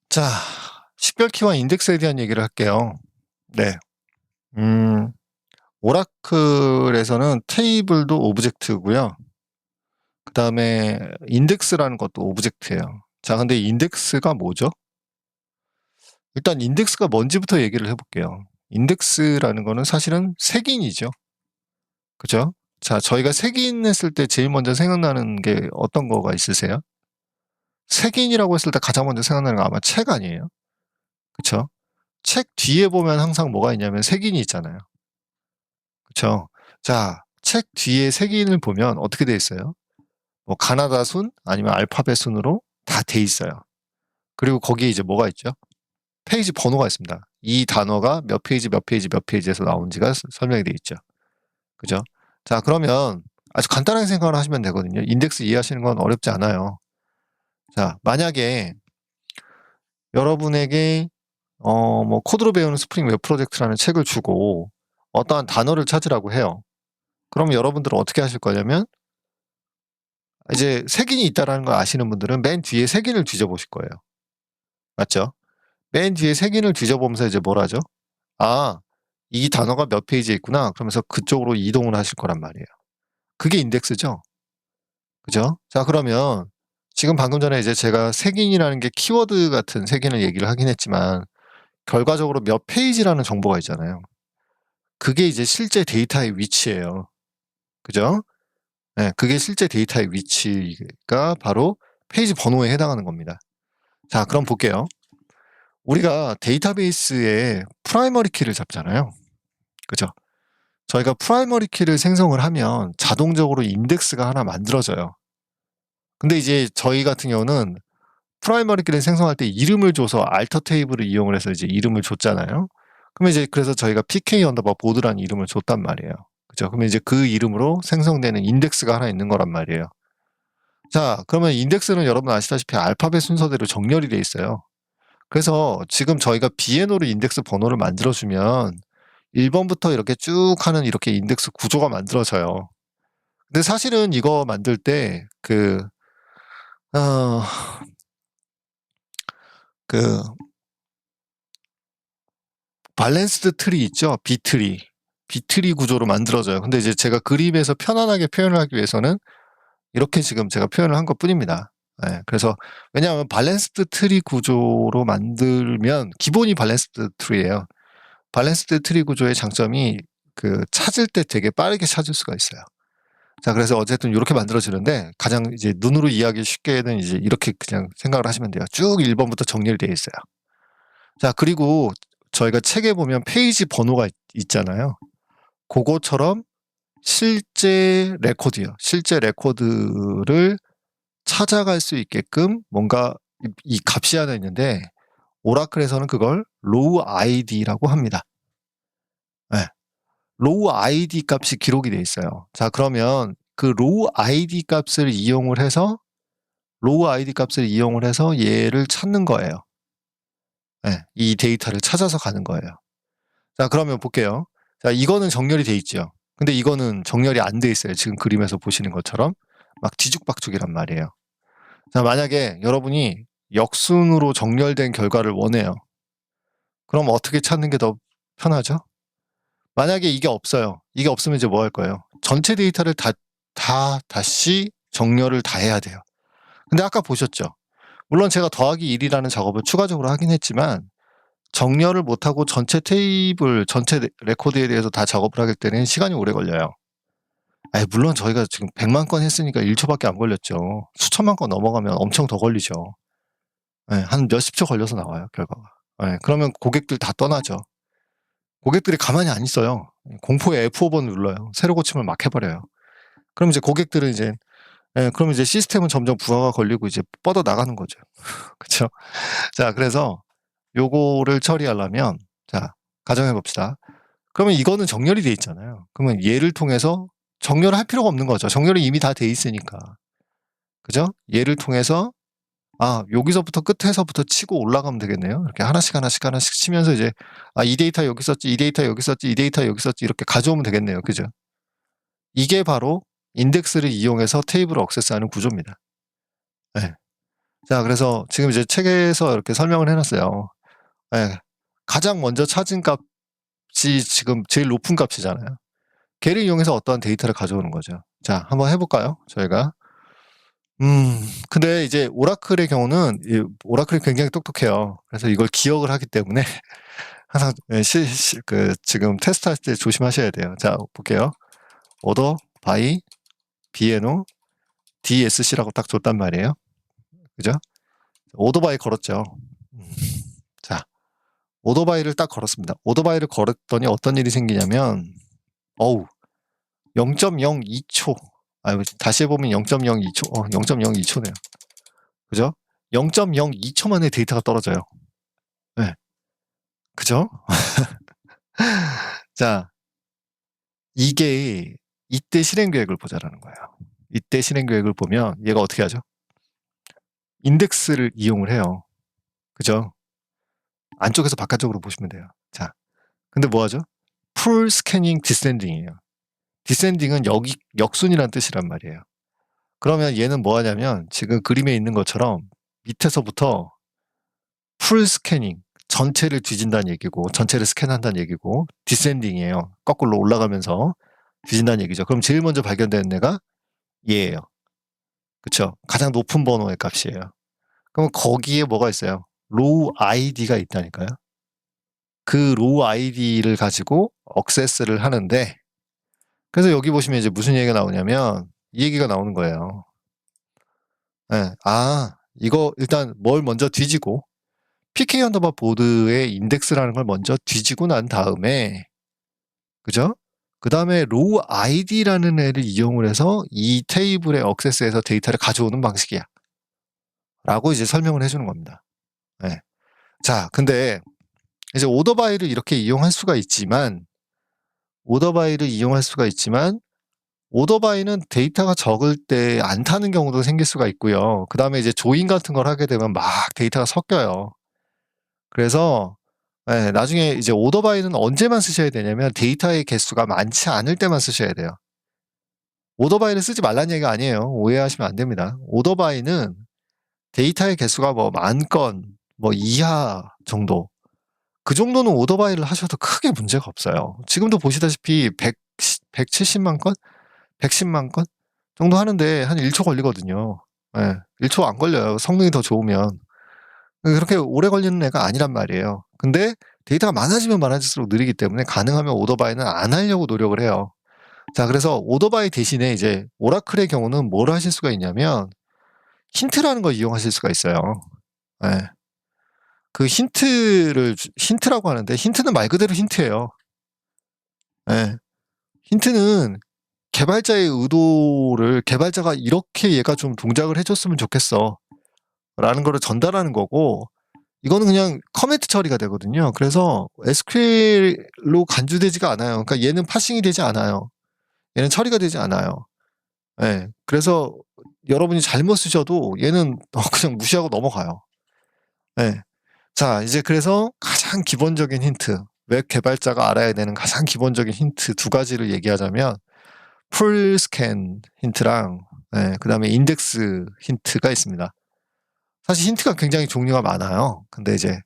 자, 식별키와 인덱스에 대한 얘기를 할게요. 네. 오라클에서는 테이블도 오브젝트고요. 그다음에 인덱스라는 것도 오브젝트예요. 자, 근데 인덱스가 뭐죠? 일단 인덱스가 뭔지부터 얘기를 해볼게요. 인덱스라는 거는 사실은 색인이죠. 그죠? 자, 저희가 색인 했을 때 제일 먼저 생각나는 게 어떤 거가 있으세요? 색인이라고 했을 때 가장 먼저 생각나는 거 아마 책 아니에요? 그쵸? 책 뒤에 보면 항상 뭐가 있냐면 색인이 있잖아요. 그쵸? 자, 책 뒤에 색인을 보면 어떻게 돼 있어요? 뭐 가나다 순 아니면 알파벳 순으로 다 돼 있어요. 그리고 거기에 이제 뭐가 있죠? 페이지 번호가 있습니다. 이 단어가 몇 페이지 몇 페이지 몇 페이지에서 나온지가 설명이 돼 있죠. 그죠? 자, 그러면 아주 간단하게 생각을 하시면 되거든요. 인덱스 이해하시는 건 어렵지 않아요. 자, 만약에 여러분에게 뭐 코드로 배우는 스프링 웹 프로젝트라는 책을 주고 어떠한 단어를 찾으라고 해요. 그럼 여러분들은 어떻게 하실 거냐면 이제 색인이 있다라는 걸 아시는 분들은 맨 뒤에 색인을 뒤져보실 거예요. 맞죠? 맨 뒤에 색인을 뒤져보면서 이제 뭘 하죠? 아, 이 단어가 몇 페이지에 있구나. 그러면서 그쪽으로 이동을 하실 거란 말이에요. 그게 인덱스죠? 그죠? 자, 그러면 지금 방금 전에 이제 제가 색인이라는 게 키워드 같은 색인을 얘기를 하긴 했지만 결과적으로 몇 페이지라는 정보가 있잖아요. 그게 이제 실제 데이터의 위치예요. 그죠? 네, 그게 실제 데이터의 위치가 바로 페이지 번호에 해당하는 겁니다. 자, 그럼 볼게요. 우리가 데이터베이스에 프라이머리 키를 잡잖아요. 그죠? 저희가 프라이머리 키를 생성을 하면 자동적으로 인덱스가 하나 만들어져요. 근데 이제 저희 같은 경우는 프라이머리 키를 생성할 때 이름을 줘서 알터 테이블을 이용을 해서 이제 이름을 줬잖아요. 그러면 이제 그래서 저희가 pk 언더바 보드라는 이름을 줬단 말이에요. 그죠? 그러면 이제 그 이름으로 생성되는 인덱스가 하나 있는 거란 말이에요. 자, 그러면 인덱스는 여러분 아시다시피 알파벳 순서대로 정렬이 돼 있어요. 그래서 지금 저희가 비에노로 인덱스 번호를 만들어주면 1번부터 이렇게 쭉 하는 이렇게 인덱스 구조가 만들어져요. 근데 사실은 이거 만들 때 어, 그 밸런스드 트리 있죠? 비트리. 비트리 구조로 만들어져요. 근데 이제 제가 그림에서 편안하게 표현을 하기 위해서는 이렇게 지금 제가 표현을 한 것 뿐입니다. 네, 그래서 왜냐하면 밸런스드 트리 구조로 만들면 기본이 밸런스드 트리예요. 밸런스드 트리 구조의 장점이 찾을 때 되게 빠르게 찾을 수가 있어요. 자, 그래서 어쨌든 이렇게 만들어지는데 가장 이제 눈으로 이해하기 쉽게는 이제 이렇게 그냥 생각을 하시면 돼요. 쭉 1번부터 정렬이 되어 있어요. 자, 그리고 저희가 책에 보면 페이지 번호가 있잖아요. 그거처럼 실제 레코드요. 실제 레코드를 찾아갈 수 있게끔 뭔가 이 값이 하나 있는데 오라클에서는 그걸 로우 아이디라고 합니다. 네. 로우 아이디 값이 기록이 돼 있어요. 자, 그러면 그 로우 아이디 값을 이용을 해서 얘를 찾는 거예요. 네, 이 데이터를 찾아서 가는 거예요. 자, 그러면 볼게요. 자, 이거는 정렬이 돼 있죠. 근데 이거는 정렬이 안 돼 있어요. 지금 그림에서 보시는 것처럼 막 뒤죽박죽이란 말이에요. 자, 만약에 여러분이 역순으로 정렬된 결과를 원해요. 그럼 어떻게 찾는 게 더 편하죠? 만약에 이게 없어요. 이게 없으면 이제 뭐 할 거예요? 전체 데이터를 다시 정렬을 다 해야 돼요. 근데 아까 보셨죠? 물론 제가 더하기 1이라는 작업을 추가적으로 하긴 했지만 정렬을 못하고 전체 테이블, 전체 레코드에 대해서 다 작업을 하길 때는 시간이 오래 걸려요. 물론 저희가 지금 100만 건 했으니까 1초밖에 안 걸렸죠. 수천만 건 넘어가면 엄청 더 걸리죠. 한 몇십 초 걸려서 나와요, 결과가. 그러면 고객들 다 떠나죠. 고객들이 가만히 안 있어요. 공포에 F5번 눌러요. 새로 고침을 막 해버려요. 그럼 이제 고객들은 이제, 그럼 이제 시스템은 점점 부하가 걸리고 이제 뻗어 나가는 거죠. 그쵸? 자, 그래서 요거를 처리하려면, 자, 가정해 봅시다. 그러면 이거는 정렬이 돼 있잖아요. 그러면 얘를 통해서 정렬을 할 필요가 없는 거죠. 정렬이 이미 다 돼 있으니까. 그죠? 얘를 통해서 여기서부터 끝에서부터 치고 올라가면 되겠네요. 이렇게 하나씩 치면서 이제 이 데이터 여기 썼지, 이 데이터 여기 썼지, 이 데이터 여기 썼지 이렇게 가져오면 되겠네요. 그죠? 이게 바로 인덱스를 이용해서 테이블을 액세스하는 구조입니다. 네. 자, 그래서 지금 이제 책에서 이렇게 설명을 해놨어요. 예, 가장 먼저 찾은 값이 지금 제일 높은 값이잖아요. 걔를 이용해서 어떠한 데이터를 가져오는 거죠. 자, 한번 해볼까요? 저희가. 근데 이제 오라클의 경우는 오라클이 굉장히 똑똑해요. 그래서 이걸 기억을 하기 때문에 항상 지금 테스트할 때 조심하셔야 돼요. 자, 볼게요. order by BNO DSC라고 딱 줬단 말이에요. 그죠? order by 걸었죠. 자, order by를 딱 걸었습니다. order by를 걸었더니 어떤 일이 생기냐면, 0.02초. 다시 해보면 0.02초, 0.02초네요. 그죠? 0.02초 만에 데이터가 떨어져요. 네. 그죠? 자, 이게 이때 실행 계획을 보자라는 거예요. 이때 실행 계획을 보면 얘가 어떻게 하죠? 인덱스를 이용을 해요. 그죠? 안쪽에서 바깥쪽으로 보시면 돼요. 자, 근데 뭐 하죠? 풀 스캐닝 디센딩이에요. 디센딩은 역순이라는 뜻이란 말이에요. 그러면 얘는 뭐 하냐면 지금 그림에 있는 것처럼 밑에서부터 풀 스캐닝, 전체를 뒤진다는 얘기고, 전체를 스캔한다는 얘기고, 디센딩이에요. 거꾸로 올라가면서 뒤진다는 얘기죠. 그럼 제일 먼저 발견되는 애가 얘예요. 그쵸? 가장 높은 번호의 값이에요. 그럼 거기에 뭐가 있어요? 로우 아이디가 있다니까요. 그 로우 아이디를 가지고 억세스를 하는데, 그래서 여기 보시면 이제 무슨 얘기가 나오냐면 이 얘기가 나오는 거예요. 네. 이거 일단 뭘 먼저 뒤지고 PK 언더바 보드의 인덱스라는 걸 먼저 뒤지고 난 다음에, 그죠? 그 다음에 로우 아이디라는 애를 이용을 해서 이 테이블의 억세스에서 데이터를 가져오는 방식이야. 라고 이제 설명을 해주는 겁니다. 네. 자, 근데 이제 오더바이를 이렇게 이용할 수가 있지만, 오더바이는 데이터가 적을 때 안 타는 경우도 생길 수가 있고요. 그 다음에 이제 조인 같은 걸 하게 되면 막 데이터가 섞여요. 그래서 나중에 이제 오더바이는 언제만 쓰셔야 되냐면 데이터의 개수가 많지 않을 때만 쓰셔야 돼요. 오더바이를 쓰지 말라는 얘기가 아니에요. 오해하시면 안 됩니다. 오더바이는 데이터의 개수가 뭐 10,000건, 뭐 이하 정도. 그 정도는 오더바이를 하셔도 크게 문제가 없어요. 지금도 보시다시피 170만 건? 110만 건? 정도 하는데 한 1초 걸리거든요. 1초 안 걸려요. 성능이 더 좋으면. 그렇게 오래 걸리는 애가 아니란 말이에요. 근데 데이터가 많아지면 많아질수록 느리기 때문에 가능하면 오더바이는 안 하려고 노력을 해요. 자, 그래서 오더바이 대신에 이제 오라클의 경우는 뭘 하실 수가 있냐면 힌트라는 걸 이용하실 수가 있어요. 그 힌트라고 하는데 힌트는 말 그대로 힌트예요. 힌트는 개발자의 의도를 개발자가 이렇게 얘가 좀 동작을 해줬으면 좋겠어 라는 거를 전달하는 거고, 이거는 그냥 커멘트 처리가 되거든요. 그래서 SQL로 간주되지가 않아요. 그러니까 얘는 파싱이 되지 않아요. 얘는 처리가 되지 않아요. 그래서 여러분이 잘못 쓰셔도 얘는 그냥 무시하고 넘어가요. 자, 이제 그래서 가장 기본적인 힌트, 웹 개발자가 알아야 되는 가장 기본적인 힌트 2가지를 얘기하자면 풀 스캔 힌트랑 그 다음에 인덱스 힌트가 있습니다. 사실 힌트가 굉장히 종류가 많아요. 근데 이제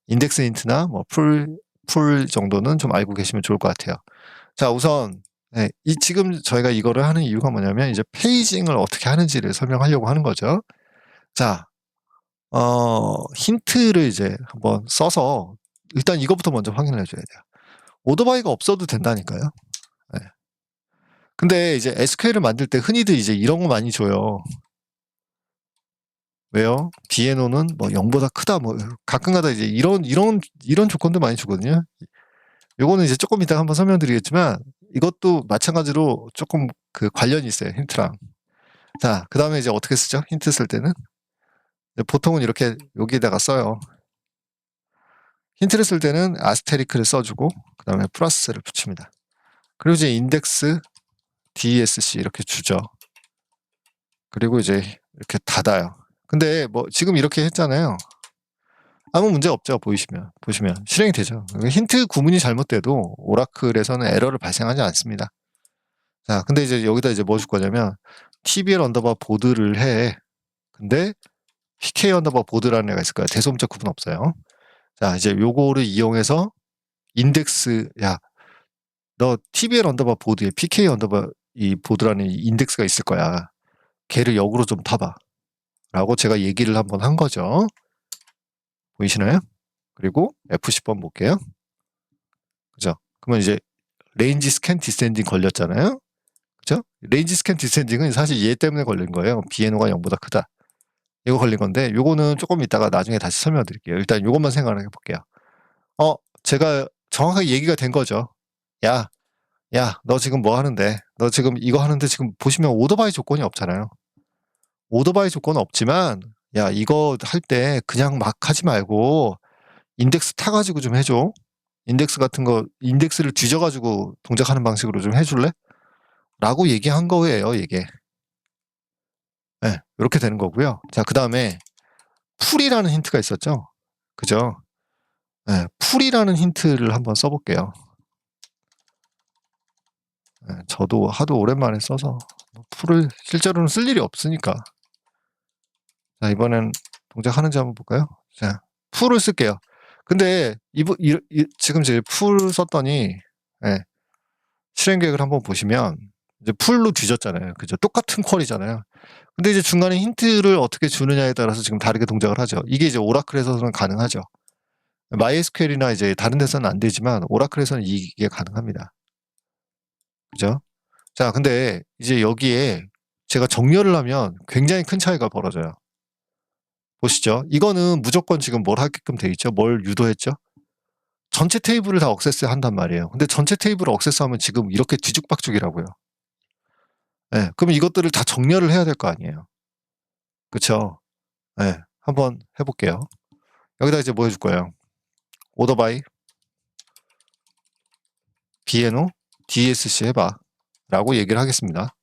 인덱스 힌트나 뭐 풀 정도는 좀 알고 계시면 좋을 것 같아요. 자, 우선 지금 저희가 이거를 하는 이유가 뭐냐면 이제 페이징을 어떻게 하는지를 설명하려고 하는 거죠. 자, 힌트를 이제 한번 써서 일단 이것부터 먼저 확인을 해줘야 돼요. 오더바이가 없어도 된다니까요. 근데 이제 SQL을 만들 때 흔히들 이제 이런 거 많이 줘요. 왜요? BNO는 뭐 0보다 크다, 뭐 가끔가다 이제 이런 조건도 많이 주거든요. 요거는 이제 조금 이따가 한번 설명드리겠지만 이것도 마찬가지로 조금 그 관련이 있어요, 힌트랑. 자, 그 다음에 이제 어떻게 쓰죠? 힌트 쓸 때는 보통은 이렇게 여기에다가 써요. 힌트를 쓸 때는 아스테리크를 써주고 그 다음에 플러스를 붙입니다. 그리고 이제 인덱스 DSC 이렇게 주죠. 그리고 이제 이렇게 닫아요. 근데 뭐 지금 이렇게 했잖아요. 아무 문제 없죠. 보시면 실행이 되죠. 힌트 구문이 잘못돼도 오라클에서는 에러를 발생하지 않습니다. 자, 근데 이제 여기다 이제 뭐 줄 거냐면 TBL 언더바 보드를 해. 근데 pk 언더바 보드라는 애가 있을 거예요. 대소문자 구분 없어요. 자, 이제 요거를 이용해서 인덱스, 너 tbl 언더바 보드에 pk 언더바 이 보드라는 인덱스가 있을 거야. 걔를 역으로 좀 타봐. 라고 제가 얘기를 한번 한 거죠. 보이시나요? 그리고 F10번 볼게요. 그죠? 그러면 이제 레인지 스캔 디센딩 걸렸잖아요. 그죠? 레인지 스캔 디센딩은 사실 얘 때문에 걸린 거예요. BNO가 0보다 크다. 이거 걸린 건데 요거는 조금 이따가 나중에 다시 설명 드릴게요. 일단 요것만 생각을 해볼게요. 제가 정확하게 얘기가 된 거죠. 야, 너 지금 뭐 하는데? 너 지금 이거 하는데 지금 보시면 오더바이 조건이 없잖아요. 오더바이 조건은 없지만 야, 이거 할 때 그냥 막 하지 말고 인덱스 타가지고 좀 해줘. 인덱스 같은 거, 인덱스를 뒤져가지고 동작하는 방식으로 좀 해줄래? 라고 얘기한 거예요, 이게. 네, 이렇게 되는 거고요. 자, 그 다음에 풀이라는 힌트가 있었죠? 그죠? 네, 풀이라는 힌트를 한번 써볼게요. 네, 저도 하도 오랜만에 써서 풀을 실제로는 쓸 일이 없으니까. 자, 이번엔 동작하는지 한번 볼까요? 자, 풀을 쓸게요. 근데 지금 제가 풀 썼더니 실행 계획을 한번 보시면 이제 풀로 뒤졌잖아요. 그죠? 똑같은 퀄이잖아요. 근데 이제 중간에 힌트를 어떻게 주느냐에 따라서 지금 다르게 동작을 하죠. 이게 이제 오라클에서는 가능하죠. MySQL이나 이제 다른 데서는 안 되지만 오라클에서는 이게 가능합니다. 그죠? 자, 근데 이제 여기에 제가 정렬을 하면 굉장히 큰 차이가 벌어져요. 보시죠. 이거는 무조건 지금 뭘 하게끔 돼 있죠? 뭘 유도했죠? 전체 테이블을 다 억세스 한단 말이에요. 근데 전체 테이블을 억세스하면 지금 이렇게 뒤죽박죽이라고요. 네, 그럼 이것들을 다 정렬을 해야 될 거 아니에요. 그쵸? 네, 한번 해볼게요. 여기다 이제 뭐 해줄 거예요? 오더바이 BNO DSC 해봐 라고 얘기를 하겠습니다.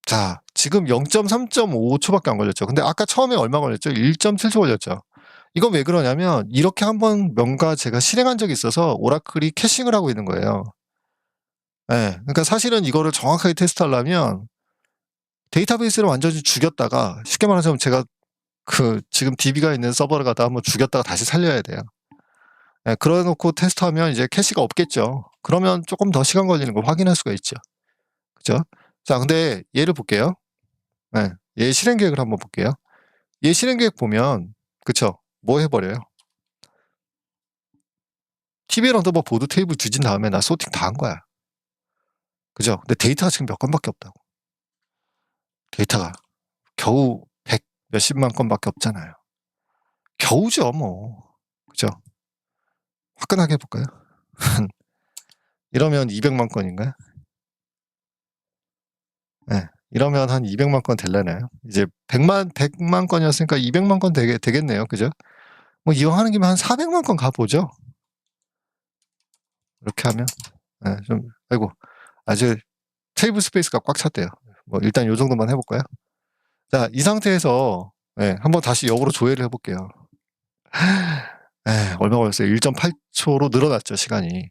자, 지금 0.3.5초밖에 안 걸렸죠. 근데 아까 처음에 얼마 걸렸죠? 1.7초 걸렸죠. 이건 왜 그러냐면 이렇게 한번 뭔가 제가 실행한 적이 있어서 오라클이 캐싱을 하고 있는 거예요. 네, 그러니까 사실은 이거를 정확하게 테스트하려면 데이터베이스를 완전히 죽였다가 쉽게 말하자면 제가 지금 DB가 있는 서버를 갖다 한번 죽였다가 다시 살려야 돼요. 네, 그래놓고 테스트하면 이제 캐시가 없겠죠. 그러면 조금 더 시간 걸리는 걸 확인할 수가 있죠. 그죠? 자, 근데 얘를 볼게요. 네, 얘 실행 계획을 한번 볼게요. 얘 실행 계획 보면, 그쵸? 뭐 해버려요? TBL 언더바 보드 테이블 뒤진 다음에 나 소팅 다 한 거야. 그죠? 근데 데이터가 지금 몇 건밖에 없다고. 데이터가 겨우 100 몇십만 건밖에 없잖아요. 겨우죠, 뭐. 그죠? 화끈하게 해볼까요? 이러면 200만 건인가요? 네. 이러면 한 200만 건 될려나요? 이제 100만 건이었으니까 200만 건 되겠네요. 그죠? 뭐 이왕 하는 김에 한 400만 건 가보죠. 이렇게 하면 아이고 아주 테이블 스페이스가 꽉 찼대요. 뭐 일단 요 정도만 해볼까요? 자, 이 상태에서 한번 다시 역으로 조회를 해볼게요. 얼마 걸렸어요? 1.8초로 늘어났죠, 시간이.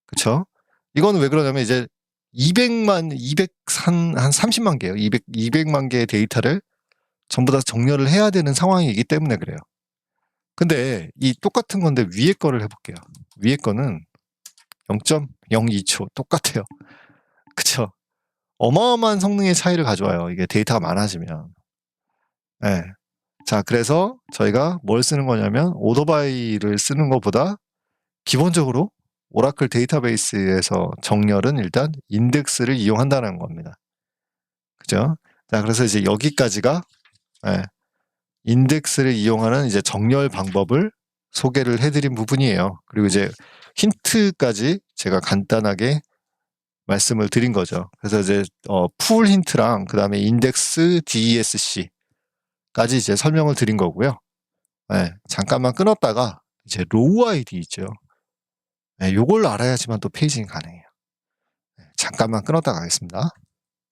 그쵸? 이거는 왜 그러냐면 이제 200만, 한 30만 개요. 200만 개의 데이터를 전부 다 정렬을 해야 되는 상황이기 때문에 그래요. 근데 이 똑같은 건데 위에 거를 해볼게요. 위에 거는 0.02초 똑같아요. 그쵸? 어마어마한 성능의 차이를 가져와요. 이게 데이터가 많아지면. 네. 자, 그래서 저희가 뭘 쓰는 거냐면 오더바이를 쓰는 것보다 기본적으로 오라클 데이터베이스에서 정렬은 일단 인덱스를 이용한다는 겁니다. 그죠? 자, 그래서 이제 여기까지가 인덱스를 이용하는 이제 정렬 방법을 소개를 해드린 부분이에요. 그리고 이제 힌트까지 제가 간단하게 말씀을 드린 거죠. 그래서 이제 풀 힌트랑 그 다음에 인덱스 DESC까지 이제 설명을 드린 거고요. 잠깐만 끊었다가 이제 로우 아이디 있죠. 요걸 알아야지만 또 페이징이 가능해요. 잠깐만 끊었다 가겠습니다.